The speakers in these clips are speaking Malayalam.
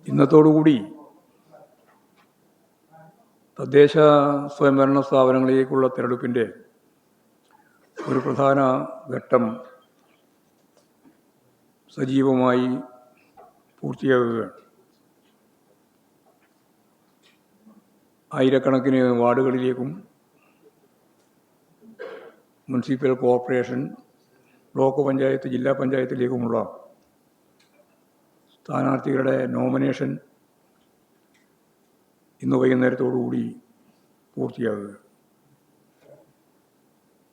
ഇന്നത്തോടുകൂടി തദ്ദേശ സ്വയംഭരണ സ്ഥാപനങ്ങളിലേക്കുള്ള തിരഞ്ഞെടുപ്പിൻ്റെ ഒരു പ്രധാന ഘട്ടം സജീവമായി പൂർത്തിയാകുകയാണ്. ആയിരക്കണക്കിന് വാർഡുകളിലേക്കും മുനിസിപ്പൽ കോർപ്പറേഷൻ, ബ്ലോക്ക് പഞ്ചായത്ത്, ജില്ലാ പഞ്ചായത്തിലേക്കുമുള്ള സ്ഥാനാർത്ഥികളുടെ നോമിനേഷൻ ഇന്ന് വൈകുന്നേരത്തോടുകൂടി പൂർത്തിയാകുക.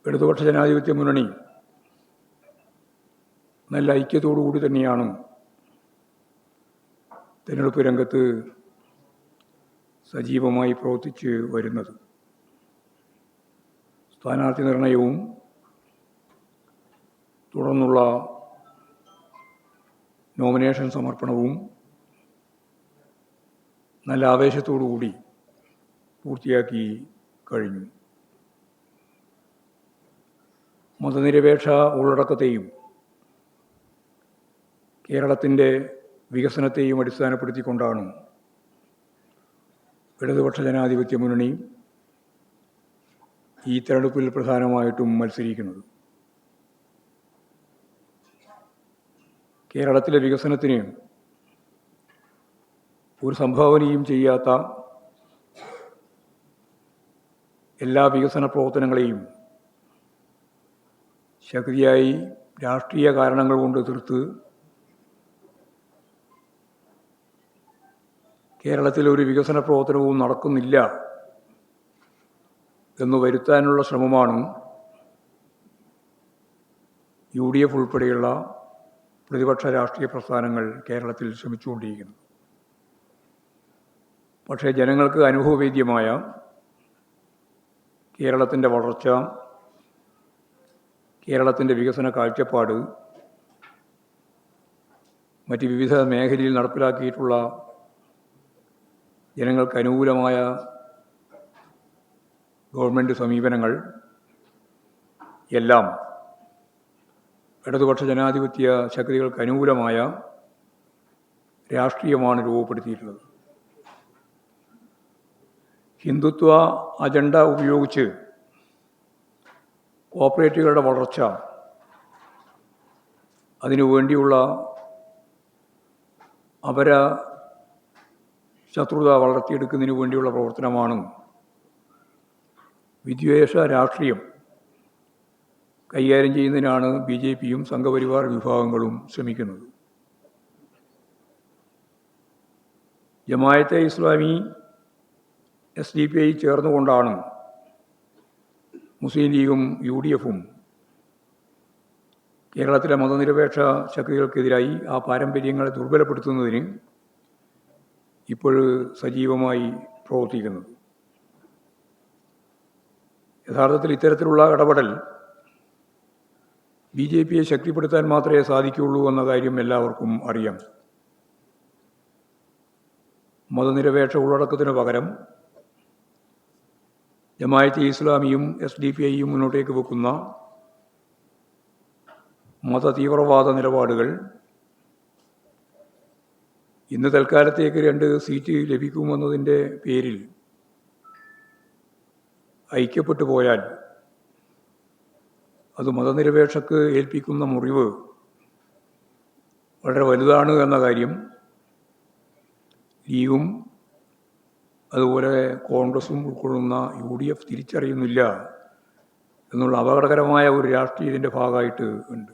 ഇടതുപക്ഷ ജനാധിപത്യ മുന്നണി നല്ല ഐക്യത്തോടുകൂടി തന്നെയാണ് തിരഞ്ഞെടുപ്പ് രംഗത്ത് സജീവമായി പ്രവർത്തിച്ച് വരുന്നത്. സ്ഥാനാർത്ഥി നിർണയവും തുടർന്നുള്ള നോമിനേഷൻ സമർപ്പണവും നല്ല ആവേശത്തോടുകൂടി പൂർത്തിയാക്കി കഴിഞ്ഞു. മതനിരപേക്ഷ ഉള്ളടക്കത്തെയും കേരളത്തിൻ്റെ വികസനത്തെയും അടിസ്ഥാനപ്പെടുത്തിക്കൊണ്ടാണ് ഇടതുപക്ഷ ജനാധിപത്യ മുന്നണി ഈ തെരഞ്ഞെടുപ്പിൽ പ്രധാനമായിട്ടും മത്സരിക്കുന്നത്. കേരളത്തിലെ വികസനത്തിന് ഒരു സംഭാവനയും ചെയ്യാത്ത എല്ലാ വികസന പ്രവർത്തനങ്ങളെയും ശക്തിയായി രാഷ്ട്രീയ കാരണങ്ങൾ കൊണ്ട് എതിർത്ത് കേരളത്തിൽ ഒരു വികസന പ്രവർത്തനവും നടക്കുന്നില്ല എന്ന് വരുത്താനുള്ള ശ്രമമാണ് UDF ഉൾപ്പെടെയുള്ള പ്രതിപക്ഷ രാഷ്ട്രീയ പ്രസ്ഥാനങ്ങൾ കേരളത്തിൽ ശ്രമിച്ചുകൊണ്ടിരിക്കുന്നത്. പക്ഷേ ജനങ്ങൾക്ക് അനുഭവവേദ്യമായ കേരളത്തിൻ്റെ വളർച്ച, കേരളത്തിൻ്റെ വികസന കാഴ്ചപ്പാട്, മറ്റ് വിവിധ മേഖലയിൽ നടപ്പിലാക്കിയിട്ടുള്ള ജനങ്ങൾക്ക് അനുകൂലമായ ഗവൺമെൻറ് സമീപനങ്ങൾ എല്ലാം ഇടതുപക്ഷ ജനാധിപത്യ ശക്തികൾക്ക് അനുകൂലമായ രാഷ്ട്രീയമാണ് രൂപപ്പെടുത്തിയിട്ടുള്ളത്. ഹിന്ദുത്വ അജണ്ട ഉപയോഗിച്ച് കോർപ്പറേറ്റുകളുടെ വളർച്ച, അതിനുവേണ്ടിയുള്ള ശത്രുത വളർത്തിയെടുക്കുന്നതിന് വേണ്ടിയുള്ള പ്രവർത്തനമാണ് വിദ്വേഷ രാഷ്ട്രീയം കൈകാര്യം ചെയ്യുന്നതിനാണ് BJPയും സംഘപരിവാർ വിഭാഗങ്ങളും ശ്രമിക്കുന്നത്. ജമാഅത്തെ ഇസ്ലാമി, SDPI ചേർന്നുകൊണ്ടാണ് മുസ്ലിം ലീഗും UDFും കേരളത്തിലെ മതനിരപേക്ഷ ശക്തികൾക്കെതിരായി ആ പാരമ്പര്യങ്ങളെ ദുർബലപ്പെടുത്തുന്നതിന് ഇപ്പോൾ സജീവമായി പ്രവർത്തിക്കുന്നത്. യഥാർത്ഥത്തിൽ ഇത്തരത്തിലുള്ള ഇടപെടൽ BJPയെ ശക്തിപ്പെടുത്താൻ മാത്രമേ സാധിക്കുകയുള്ളൂ എന്ന കാര്യം എല്ലാവർക്കും അറിയാം. മതനിരപേക്ഷ ഉള്ളടക്കത്തിന് പകരം ജമാഅത്തെ ഇസ്ലാമിയും SDPIയും മുന്നോട്ടേക്ക് വെക്കുന്ന മതതീവ്രവാദ നിലപാടുകൾ ഇന്ന് തൽക്കാലത്തേക്ക് 2 സീറ്റ് ലഭിക്കുമെന്നതിൻ്റെ പേരിൽ ഐക്യപ്പെട്ടു പോയാൽ അത് മതനിരപേക്ഷക്ക് ഏൽപ്പിക്കുന്ന മുറിവ് വളരെ വലുതാണ് എന്ന കാര്യം ലീഗും അതുപോലെ കോൺഗ്രസും ഉൾക്കൊള്ളുന്ന UDF തിരിച്ചറിയുന്നില്ല എന്നുള്ള അപകടകരമായ ഒരു രാഷ്ട്രീയത്തിൻ്റെ ഭാഗമായിട്ട് ഉണ്ട്.